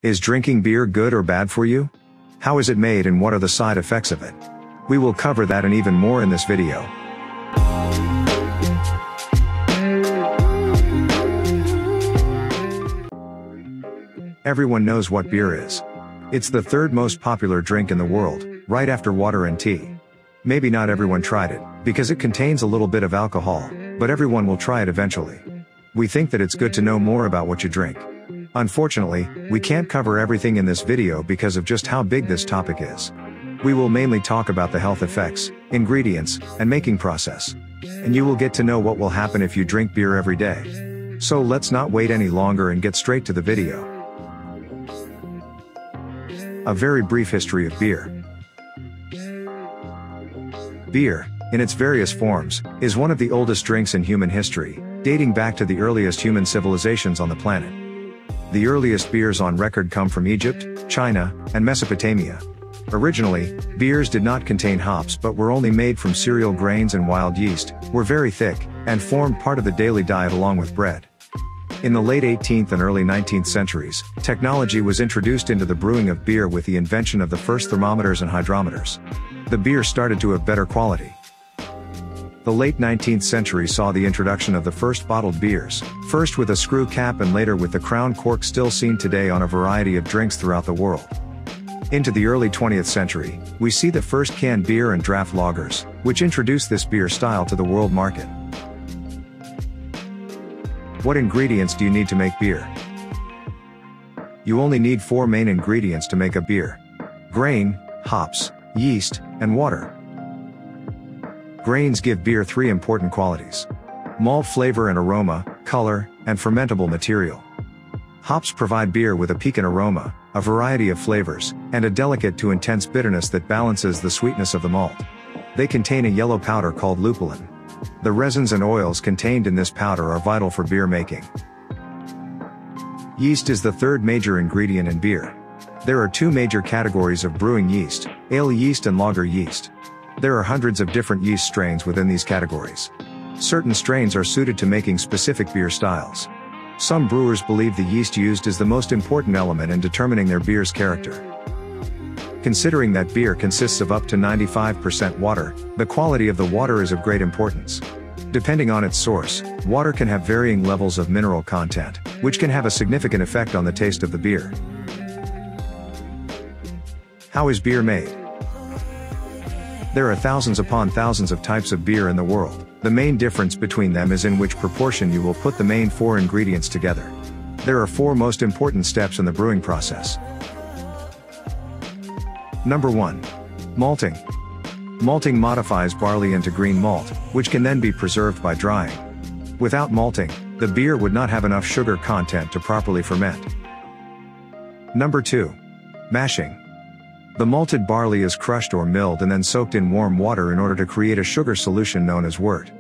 Is drinking beer good or bad for you? How is it made and what are the side effects of it? We will cover that and even more in this video. Everyone knows what beer is. It's the third most popular drink in the world, right after water and tea. Maybe not everyone tried it, because it contains a little bit of alcohol, but everyone will try it eventually. We think that it's good to know more about what you drink. Unfortunately, we can't cover everything in this video because of just how big this topic is. We will mainly talk about the health effects, ingredients, and making process. And you will get to know what will happen if you drink beer every day. So let's not wait any longer and get straight to the video. A very brief history of beer. Beer, in its various forms, is one of the oldest drinks in human history, dating back to the earliest human civilizations on the planet. The earliest beers on record come from Egypt, China, and Mesopotamia. Originally, beers did not contain hops but were only made from cereal grains and wild yeast, were very thick, and formed part of the daily diet along with bread. In the late 18th and early 19th centuries, technology was introduced into the brewing of beer with the invention of the first thermometers and hydrometers. The beer started to have better quality. The late 19th century saw the introduction of the first bottled beers, first with a screw cap and later with the crown cork still seen today on a variety of drinks throughout the world. Into the early 20th century, we see the first canned beer and draft lagers, which introduced this beer style to the world market. What ingredients do you need to make beer? You only need 4 main ingredients to make a beer: grain, hops, yeast, and water. Grains give beer 3 important qualities: malt flavor and aroma, color, and fermentable material. Hops provide beer with a piquant aroma, a variety of flavors, and a delicate to intense bitterness that balances the sweetness of the malt. They contain a yellow powder called lupulin. The resins and oils contained in this powder are vital for beer making. Yeast is the third major ingredient in beer. There are 2 major categories of brewing yeast: ale yeast and lager yeast. There are hundreds of different yeast strains within these categories. Certain strains are suited to making specific beer styles. Some brewers believe the yeast used is the most important element in determining their beer's character. Considering that beer consists of up to 95% water, the quality of the water is of great importance. Depending on its source, water can have varying levels of mineral content, which can have a significant effect on the taste of the beer. How is beer made? There are thousands upon thousands of types of beer in the world. The main difference between them is in which proportion you will put the main 4 ingredients together. There are 4 most important steps in the brewing process. Number 1. Malting. Malting modifies barley into green malt, which can then be preserved by drying. Without malting, the beer would not have enough sugar content to properly ferment. Number 2. Mashing. The malted barley is crushed or milled and then soaked in warm water in order to create a sugar solution known as wort.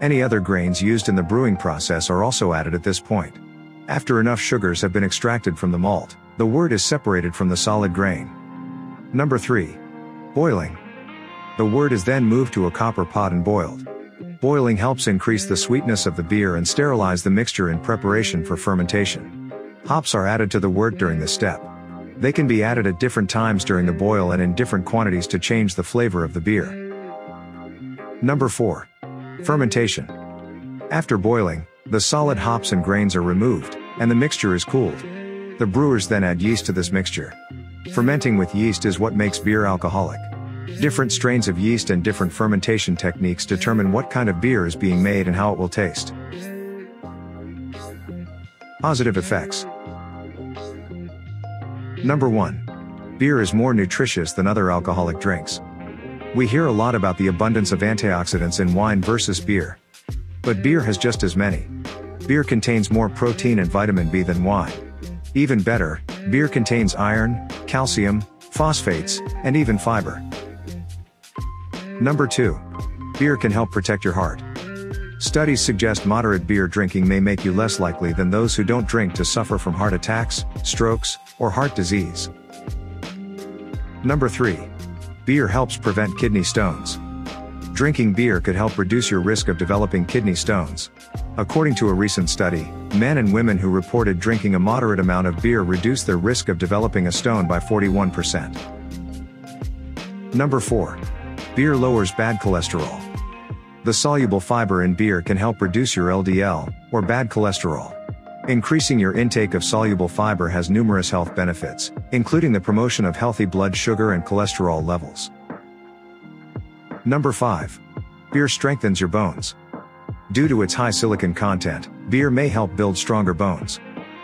Any other grains used in the brewing process are also added at this point. After enough sugars have been extracted from the malt, the wort is separated from the solid grain. Number 3. Boiling. The wort is then moved to a copper pot and boiled. Boiling helps increase the sweetness of the beer and sterilize the mixture in preparation for fermentation. Hops are added to the wort during this step. They can be added at different times during the boil and in different quantities to change the flavor of the beer. Number 4. Fermentation. After boiling, the solid hops and grains are removed, and the mixture is cooled. The brewers then add yeast to this mixture. Fermenting with yeast is what makes beer alcoholic. Different strains of yeast and different fermentation techniques determine what kind of beer is being made and how it will taste. Positive effects. Number 1. Beer is more nutritious than other alcoholic drinks. We hear a lot about the abundance of antioxidants in wine versus beer. But beer has just as many. Beer contains more protein and vitamin B than wine. Even better, beer contains iron, calcium, phosphates, and even fiber. Number 2. Beer can help protect your heart. Studies suggest moderate beer drinking may make you less likely than those who don't drink to suffer from heart attacks, strokes, or heart disease. Number 3. Beer helps prevent kidney stones. Drinking beer could help reduce your risk of developing kidney stones. According to a recent study, men and women who reported drinking a moderate amount of beer reduced their risk of developing a stone by 41%. Number 4. Beer lowers bad cholesterol. The soluble fiber in beer can help reduce your LDL, or bad cholesterol. Increasing your intake of soluble fiber has numerous health benefits, including the promotion of healthy blood sugar and cholesterol levels. Number 5. Beer strengthens your bones. Due to its high silicon content, beer may help build stronger bones.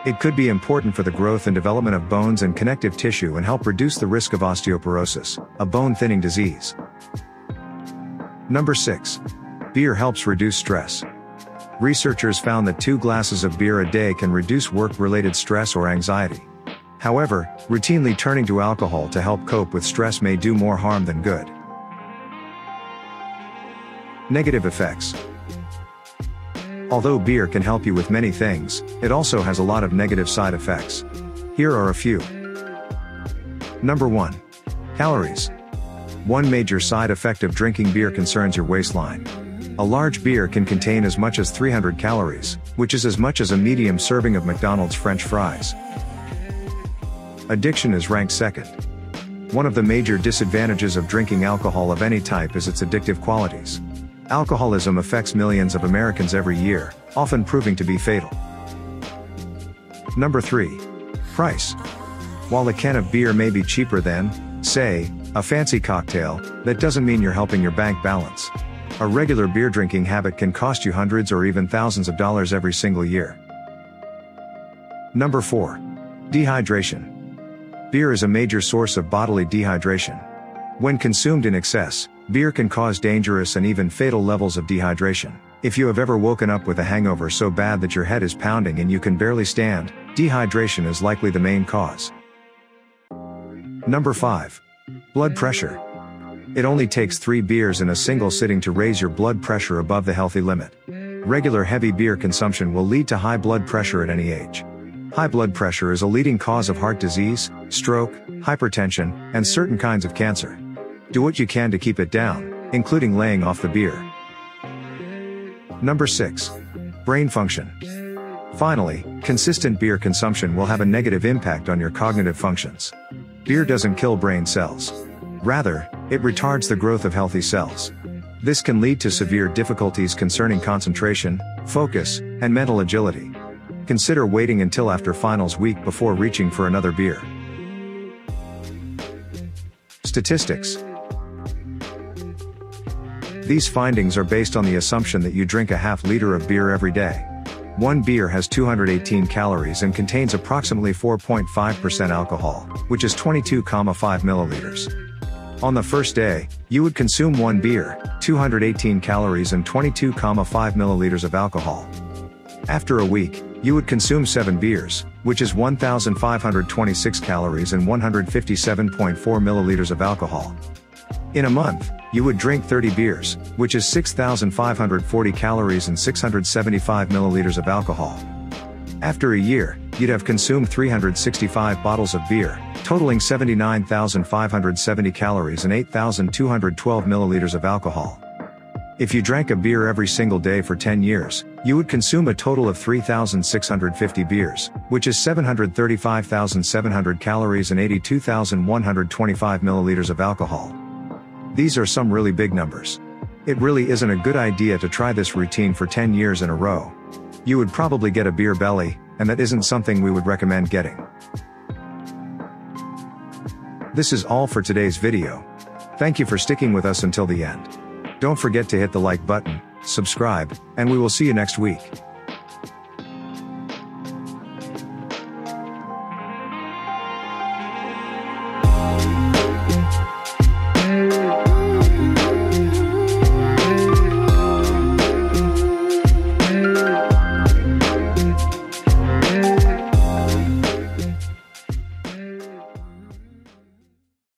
It could be important for the growth and development of bones and connective tissue and help reduce the risk of osteoporosis, a bone-thinning disease. Number 6. Beer helps reduce stress. Researchers found that 2 glasses of beer a day can reduce work-related stress or anxiety. However, routinely turning to alcohol to help cope with stress may do more harm than good. Negative effects. Although beer can help you with many things, it also has a lot of negative side effects. Here are a few. Number 1. Calories. One major side effect of drinking beer concerns your waistline. A large beer can contain as much as 300 calories, which is as much as a medium serving of McDonald's French fries. Addiction is ranked second. One of the major disadvantages of drinking alcohol of any type is its addictive qualities. Alcoholism affects millions of Americans every year, often proving to be fatal. Number 3. Price. While a can of beer may be cheaper than, say, a fancy cocktail, that doesn't mean you're helping your bank balance. A regular beer drinking habit can cost you hundreds or even thousands of dollars every single year. Number 4. Dehydration. Beer is a major source of bodily dehydration. When consumed in excess, beer can cause dangerous and even fatal levels of dehydration. If you have ever woken up with a hangover so bad that your head is pounding and you can barely stand, dehydration is likely the main cause. Number 5. Blood pressure. It only takes 3 beers in a single sitting to raise your blood pressure above the healthy limit. Regular heavy beer consumption will lead to high blood pressure at any age. High blood pressure is a leading cause of heart disease, stroke, hypertension, and certain kinds of cancer. Do what you can to keep it down, including laying off the beer. Number 6. Brain function. Finally, consistent beer consumption will have a negative impact on your cognitive functions. Beer doesn't kill brain cells. Rather, it retards the growth of healthy cells. This can lead to severe difficulties concerning concentration, focus, and mental agility. Consider waiting until after finals week before reaching for another beer. Statistics. These findings are based on the assumption that you drink a half liter of beer every day. One beer has 218 calories and contains approximately 4.5% alcohol, which is 22,5 milliliters. On the first day, you would consume 1 beer, 218 calories and 22,5 milliliters of alcohol. After a week, you would consume 7 beers, which is 1,526 calories and 157.4 milliliters of alcohol. In a month, you would drink 30 beers, which is 6,540 calories and 675 milliliters of alcohol. After a year, you'd have consumed 365 bottles of beer, totaling 79,570 calories and 8,212 milliliters of alcohol. If you drank a beer every single day for 10 years, you would consume a total of 3,650 beers, which is 735,700 calories and 82,125 milliliters of alcohol. These are some really big numbers. It really isn't a good idea to try this routine for 10 years in a row. You would probably get a beer belly, and that isn't something we would recommend getting. This is all for today's video. Thank you for sticking with us until the end. Don't forget to hit the like button, subscribe, and we will see you next week.